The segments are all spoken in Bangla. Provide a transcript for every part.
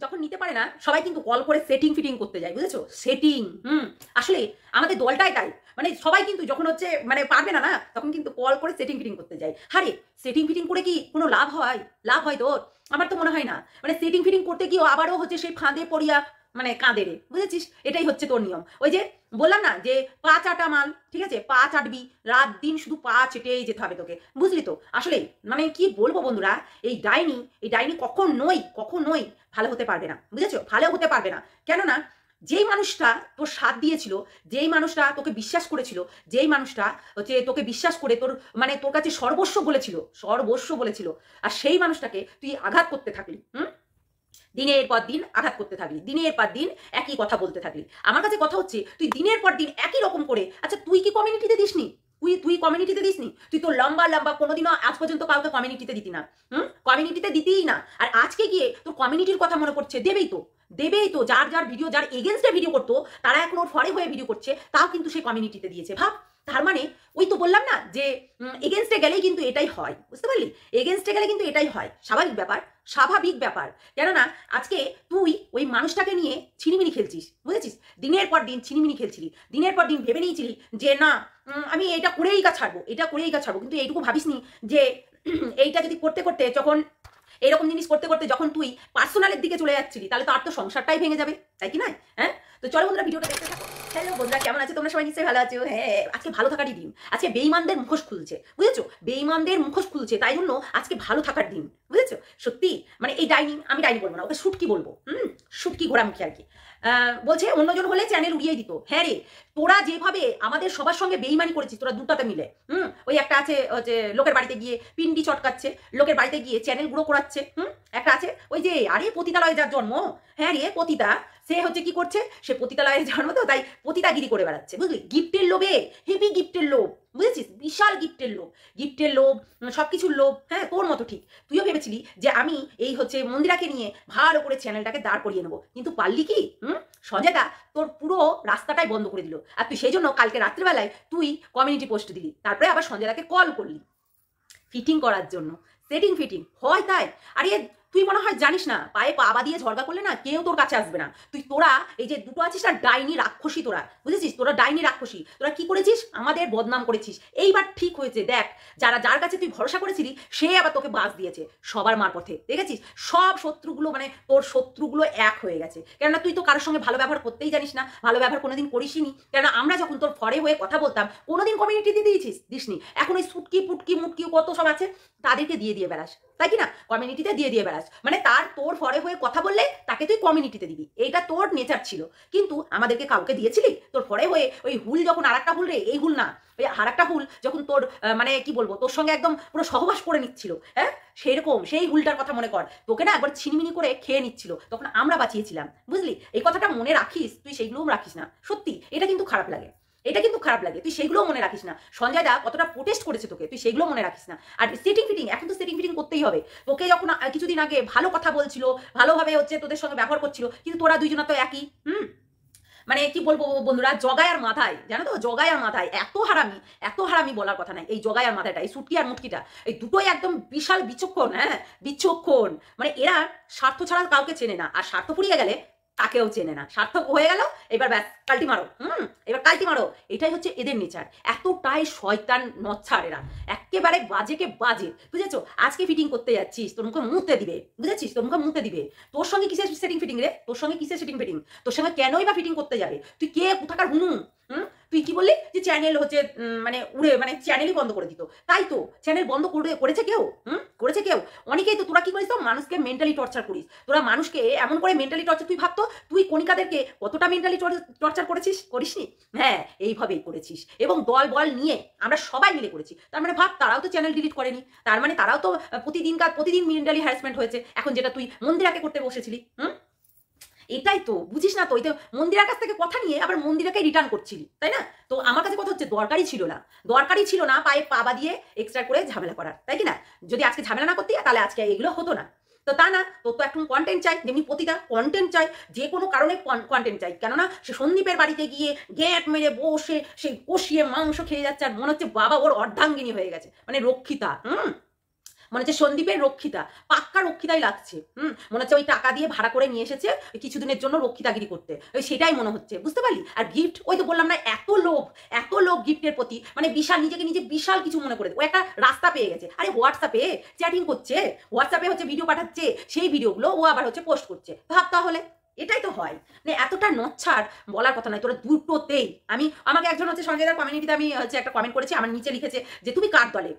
যখন নিতে পারে না সবাই কিন্তু কল করে সেটিং ফিটিং করতে যায়, বুঝেছো? সেটিং আসলে আমাদের দলটাই তাই, মানে সবাই কিন্তু যখন হচ্ছে মানে পারবে না না তখন কিন্তু কল করে সেটিং ফিটিং করতে যায়। আরে সেটিং ফিটিং করে কি কোনো লাভ হয়? লাভ হয় তোর? আমার তো মনে হয় না। মানে সেটিং ফিটিং করতে গিয়েও আবারও হচ্ছে সেই ফাঁদে পড়িয়া মানে কাঁদে রে, বুঝেছিস? এটাই হচ্ছে তোর নিয়ম। ওই যে বললাম না যে পা চাটা মাল, ঠিক আছে? পা চাটবি, রাত দিন শুধু পা চেটেই যেতে হবে তোকে, বুঝলি তো? আসলে মানে কি বলবো বন্ধুরা, এই ডাইনি কখনোই ভালো হতে পারবে না, বুঝেছো? ভালো হতে পারবে না। কেননা যেই মানুষটা তোর সাথ দিয়েছিল, যেই মানুষটা তোকে বিশ্বাস করেছিল, যেই মানুষটা হচ্ছে তোকে বিশ্বাস করে তোর মানে তোর কাছে সর্বস্ব বলেছিল, আর সেই মানুষটাকে তুই আঘাত করতে থাকলি। দিনের পর দিন আঘাত করতে থাকলি, দিনের পর দিন একই কথা বলতে থাকলি। আমার কাছে কথা হচ্ছে তুই দিনের পর দিন একই রকম করে, আচ্ছা তুই কি কমিউনিটিতে দিসনি? তুই কমিউনিটিতে দিসনি? তুই তো লম্বা কোনোদিনও আজ পর্যন্ত কাউকে কমিউনিটিতে দিতি না। কমিউনিটিতে দিতিই না। আর আজকে গিয়ে তোর কমিউনিটির কথা মনে পড়ছে, দেবেই তো যার ভিডিও, যার এগেনস্টে ভিডিও করতো তারা এখন ওর ফরে হয়ে ভিডিও করছে, তাও কিন্তু সে কমিউনিটিতে দিয়েছে। ভাব, তার মানে ওই তো বললাম না যে এগেনস্টে গেলেই কিন্তু এটাই হয়, বুঝতে পারলি? এগেনস্টে গেলে কিন্তু এটাই হয়, স্বাভাবিক ব্যাপার। কেননা আজকে তুই ওই মানুষটাকে নিয়ে ছিনিমিনি খেলছিস, বুঝেছিস? দিনের পর দিন ছিনিমিনি খেলছিলি, দিনের পর দিন ভেবে নিয়েছিলি যে না আমি এটা করেই ছাড়বো, কিন্তু এইটুকু ভাবিসনি যে এইটা যদি করতে করতে যখন এরকম জিনিস করতে করতে যখন তুই পার্সোনালের দিকে চলে যাচ্ছিলি তাহলে তো আর তো সংসারটাই ভেঙে যাবে, তাই কি নয়? হ্যাঁ, তো চলো বন্ধুরা ভিডিওটা দেখতে থাকো। হ্যালো বন্ধুরা, কেমন আছো তোমরা? সবাই নিশ্চয়ই ভালো আছো। হ্যাঁ, আজকে ভালো থাকারই দিন। আজকে বেঈমানদের মুখোশ খুলছে, বুঝেছো? বেঈমানদের মুখোশ খুলছে, তাই জন্য আজকে ভালো থাকার দিন, বুঝেছো? সত্যি মানে এই ডাইনি, আমি ডাইনি বলবো না, ওকে শুটকি বলবো। শুটকি ঘোড়ামুখী আর কি। বলছে অন্যজন হলে চ্যানেল উড়িয়ে দিত। হ্যাঁ রে, তোরা যেভাবে আমাদের সবার সঙ্গে বেইমানি করেছিস, তোরা দুটাতে মিলে ওই একটা আছে হচ্ছে লোকের বাড়িতে গিয়ে পিন্ডি চটকাচ্ছে, লোকের বাড়িতে গিয়ে চ্যানেল গুঁড়ো করাচ্ছে, একটা আছে ওই যে আরে পতিতালয়ে যার জন্ম, হ্যাঁ রে পতিতা, সে হচ্ছে কি করছে, সে পতিতালয়ের জন্ম তো তাই পতিতাগিরি করে বেড়াচ্ছে, বুঝলি? গিফটের লোভে, হেভি গিফটের লোভ, বুঝেছিস? বিশাল গিফটের লোভ, সবকিছুর লোভ। হ্যাঁ, তোর মতো ঠিক তুইও ভেবেছিলি যে আমি এই হচ্ছে মন্দিরাকে নিয়ে ভালো করে চ্যানেলটাকে দাঁড় করিয়ে নেবো, কিন্তু পারলি কি? সঞ্জয়দা তোর পুরো রাস্তাটাই বন্ধ করে দিল। আর তুই সেই জন্য কালকে রাত্রিবেলায় তুই কমিউনিটি পোস্ট দিলি, তারপরে আবার সঞ্জয়দাকে কল করলি ফিটিং করার জন্য। সেটিং ফিটিং হয় তাই? আরে তুই মনে হয় জানিস না, পায়ে পা দিয়ে ঝগড়া করলে না কেউ তোর কাছে আসবে না। তোরা এই যে দুটো আছিস না, ডাইনি রাক্ষসী তোরা, বুঝেছিস? তোরা ডাইনি রাক্ষসী, তোরা কি করেছিস? আমাদের বদনাম করেছিস। এইবার ঠিক হয়েছে দেখ, যার কাছে তুই ভরসা করেছিলি সে আবার তোকে বাস দিয়েছে সবার মারপথে, দেখেছিস? সব শত্রুগুলো মানে তোর শত্রুগুলো এক হয়ে গেছে। কেননা তুই তো কারোর সঙ্গে ভালো ব্যবহার করতেই জানিস না, ভালো ব্যবহার কোনোদিন করিসনি। কেননা আমরা যখন তোর ফরে হয়ে কথা বলতাম কোনোদিন কমিউনিটিতে দিসনি। এখন ওই সুটকি পুটকি মুটকি কত সব আছে তাদেরকে দিয়ে বেড়াস, তাই কি না? কমিউনিটিতে দিয়ে বেড়াস, মানে তোর ফরে হয়ে কথা বললে তাকে তুই কমিউনিটিতে দিবি, এইটা তোর নেচার ছিল। কিন্তু আমাদেরকে কাউকে দিয়েছিলি? তোর ফরে হয়ে ওই হুল যখন আর একটা হুল রে, এই হুল না, ওই আর একটা হুল যখন তোর মানে কি বলবো তোর সঙ্গে একদম পুরো সহবাস করে নিচ্ছিল, হ্যাঁ সেরকম সেই হুলটার কথা মনে কর, তোকে না একবার ছিনিমিনি করে খেয়ে নিচ্ছিল, তখন আমরা বাঁচিয়েছিলাম, বুঝলি? এই কথাটা মনে রাখিস, তুই সেইগুলোও রাখিস না। সত্যি এটা কিন্তু খারাপ লাগে, তুই সেগুলোও মনে রাখিস না। সঞ্জয় দা কতটা প্রোটেস্ট করেছে তোকে, তুই সেগুলো মনে রাখিস না। আর সেটিং ফিটিং, এখন তো সেটিং ফিটিং করতেই হবে তোকে। যখন কিছুদিন আগে ভালো কথা বলছিল, ভালোভাবে হচ্ছে তোদের সঙ্গে ব্যবহার করছিল, কিন্তু তোরা দুইজনা তো একই। মানে কি বলবো বন্ধুরা, জগায় আর মাথায়, জানো তো? জগায় আর মাথায় এত হারামি বলার কথা নাই। এই জগায় আর মাথায়টা, এই সুটকি আর মুটকিটা, এই দুটোই একদম বিশাল বিচক্ষণ। হ্যাঁ, বিচক্ষণ। মানে এরা স্বার্থ ছাড়া কাউকে চেনে না, আর স্বার্থ ফুরিয়ে গেলে তাকেও চেনে না। সার্থক হয়ে গেল, এবার ব্যাস কাল্টি মারো। এটাই হচ্ছে এদের নেচার। এতটাই শয়তান নচ্ছার এরা, একেবারে বাজে, বুঝেছো? আজকে ফিটিং করতে যাচ্ছিস, তোর মুখে মুতে দিবে, বুঝেছিস? তোর সঙ্গে কিসের সেটিং ফিটিং রে? তোর সঙ্গে কেনই বা ফিটিং করতে যাবে? তুই কে কোথাকার হুনু? তুই কি বললি যে চ্যানেল হচ্ছে মানে উড়ে মানে চ্যানেলই বন্ধ করে দিত? তাই তো, চ্যানেল বন্ধ করেছে কেউ? করেছে কেউ? অনেকেই তো। তোরা কি করিস তো? মানুষকে মেন্টালি টর্চার করিস। তোরা মানুষকে এমন করে মেন্টালি টর্চার, তুই ভাবতো তুই কণিকাদেরকে কতটা মেন্টালি টর্চার করিসনি? হ্যাঁ, এইভাবেই করেছিস, এবং দল নিয়ে আমরা সবাই মিলে করেছি। তার মানে ভাব, তারাও তো চ্যানেল ডিলিট করেনি, তার মানে তারাও তো প্রতিদিন মেন্টালি হ্যারাসমেন্ট হয়েছে। এখন যেটা তুই মন্দিরাকে করতে বসেছিলি, এটাই তো বুঝিস না তো? এই তো মন্দিরার কাছ থেকে কথা নিয়ে আবার মন্দিরাকে রিটার্ন করছিলি, তাই না? তো আমার কাছে কথা হচ্ছে দরকারই ছিল না পায়ে পাবা দিয়ে এক্সট্রা করে ঝামেলা করার, তাই কি না? যদি আজকে ঝামেলা না করতি তাহলে আজকে এগুলো হতো না। তো তা না, তোর তো এখন কন্টেন্ট চাই, যেমনি প্রতিটা কন্টেন্ট চাই, যে কোনো কারণে কন্টেন্ট চাই। কেননা সে সন্দীপের বাড়িতে গিয়ে গ্যাট মেরে বসে সেই কষিয়ে মাংস খেয়ে যাচ্ছে, আর মনে হচ্ছে বাবা ওর অর্ধাঙ্গিনী হয়ে গেছে, মানে রক্ষিতা। মনে হচ্ছে সন্দীপের রক্ষিতা, পাক্কা রক্ষিতাই লাগছে। মনে হচ্ছে ওই টাকা দিয়ে ভাড়া করে নিয়ে এসেছে কিছুদিনের জন্য রক্ষিতাগিরি করতে, ওই সেটাই মনে হচ্ছে, বুঝতে পারলি? আর গিফট, ওই তো বললাম না, এত লোভ গিফটের প্রতি, মানে বিশাল, নিজেকে নিজে বিশাল কিছু মনে করে, ও একটা রাস্তা পেয়ে গেছে। আরে হোয়াটসঅ্যাপে চ্যাটিং করছে, হোয়াটসঅ্যাপে হচ্ছে ভিডিও পাঠাচ্ছে, সেই ভিডিওগুলো ও আবার হচ্ছে পোস্ট করছে। ভাব তাহলে, এটাই তো হয়। মানে এতটা নচ্ছার বলার কথা নয়, তোরা দুটোতেই। আমাকে একজন হচ্ছে সঞ্জয়দার কমিউনিটিতে আমি হচ্ছে একটা কমেন্ট করেছি, আমার নিচে লিখেছে যে তুমি কার দলে?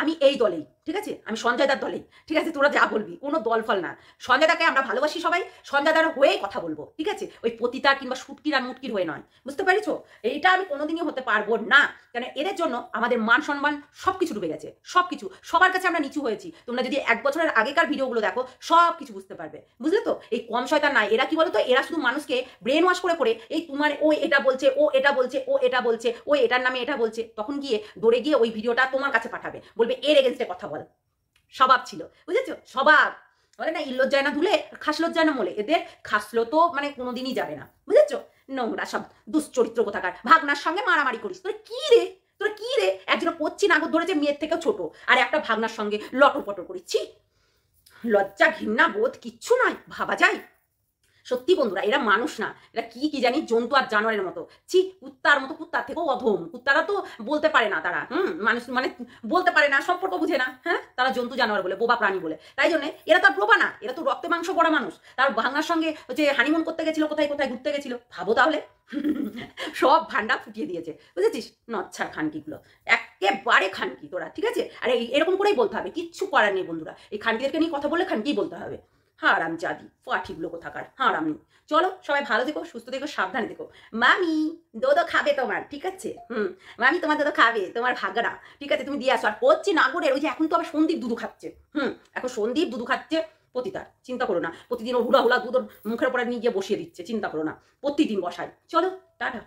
আমি এই দলেই, ঠিক আছে, আমি সঞ্জয়দার দলেই, ঠিক আছে, তোরা যা বলবি, কোনো দলফল না। সঞ্জয়দাকে আমরা ভালোবাসি সবাই, সঞ্জয়দার হয়েই কথা বলবো, ঠিক আছে, ওই পতিতার কিংবা সুটকির আর মুটকির হয়ে নয়, বুঝতে পারিছো? এইটা আমি কোনোদিনই হতে পারবো না, কারণ এদের জন্য আমাদের মান সম্মান সবকিছু ডুবে গেছে, সবকিছু, সবার কাছে আমরা নিচু হয়েছি। তোমরা যদি 1 বছরের আগেকার ভিডিওগুলো দেখো, সব কিছু বুঝতে পারবে, বুঝলে তো? এই কম শয়তান নাই, এরা কি বলতো, এরা শুধু মানুষকে ব্রেন ওয়াশ করে করে, এই তোমার ও এটা বলছে, ও এটা বলছে, ও এটা বলছে, ও এটার নামে এটা বলছে, তখন গিয়ে দৌড়ে গিয়ে ওই ভিডিওটা তোমার কাছে পাঠাবে, বলবে এর এগেনস্টে কথা বল। স্বভাব ছিল, বুঝেছো? স্বভাব বলে না, ইল্লত যায় না ধুলে, খাসলত যায় না মলে, এদের খাসলো তো মানে কোনোদিনই যাবে না, বুঝেছো? নোংরা সব দুশ্চরিত্র কোথাকার। ভাগনার সঙ্গে মারামারি করিস, তোরা কি রে? একজন পচ্ছি নাগর ধরেছে, মেয়ের থেকেও ছোট, আর একটা ভাগনার সঙ্গে লটর পটর করিচ্ছি। লজ্জা ঘৃণা বোধ কিচ্ছু নয়, ভাবা যায়? সত্যি বন্ধুরা, এরা মানুষ না, এরা কি জানি, জন্তু আর জানোয়ারের মতো। ছি, কুত্তার মতো, কুত্তার থেকেও অধম। কুত্তারা তো বলতে পারে না, তারা মানুষ মানে বলতে পারে না, সম্পর্ক বুঝে না, হ্যাঁ, তারা জন্তু জানোয়ার বলে, বোবা প্রাণী বলে। তাই জন্য এরা তো আর বোবা না, এরা তো রক্তে মাংস গড়া মানুষ। তার ভাঙার সঙ্গে হচ্ছে হানিমুন করতে গেছিল, কোথায় কোথায় ঘুরতে গেছিল, ভাবো তাহলে। সব ভান্ডা ফুটিয়ে দিয়েছে, বুঝেছিস? নচ্ছার খানকিগুলো, একেবারে খানকি তোরা, ঠিক আছে? আর এরকম করেই বলতে হবে, কিচ্ছু করার নেই বন্ধুরা। এই খানকিদেরকে নিয়ে কথা বললে খানকিই বলতে হবে। হারাম জাদি, পাঠিগুলো কোথাকার হারামি। চলো সবাই ভালো থেকো, সুস্থ থেকো, সাবধানে থেকো। মামি দোদো খাবে তোমার, ঠিক আছে? মামি তোমার দোদো খাবে, তোমার ভাগরা, ঠিক আছে, তুমি দিয়ে আসো। আর করছি নাগরের, ওই যে এখন তো আবার সন্দীপ দুধু খাচ্ছে, এখন সন্দীপ দুধু খাচ্ছে পতিতার, চিন্তা করো না। প্রতিদিন ও হুলা হুলা দুধ ওর মুখের উপরে নিয়ে গিয়ে বসিয়ে দিচ্ছে, চিন্তা করো না, প্রতিদিন বসাই। চলো টাটা।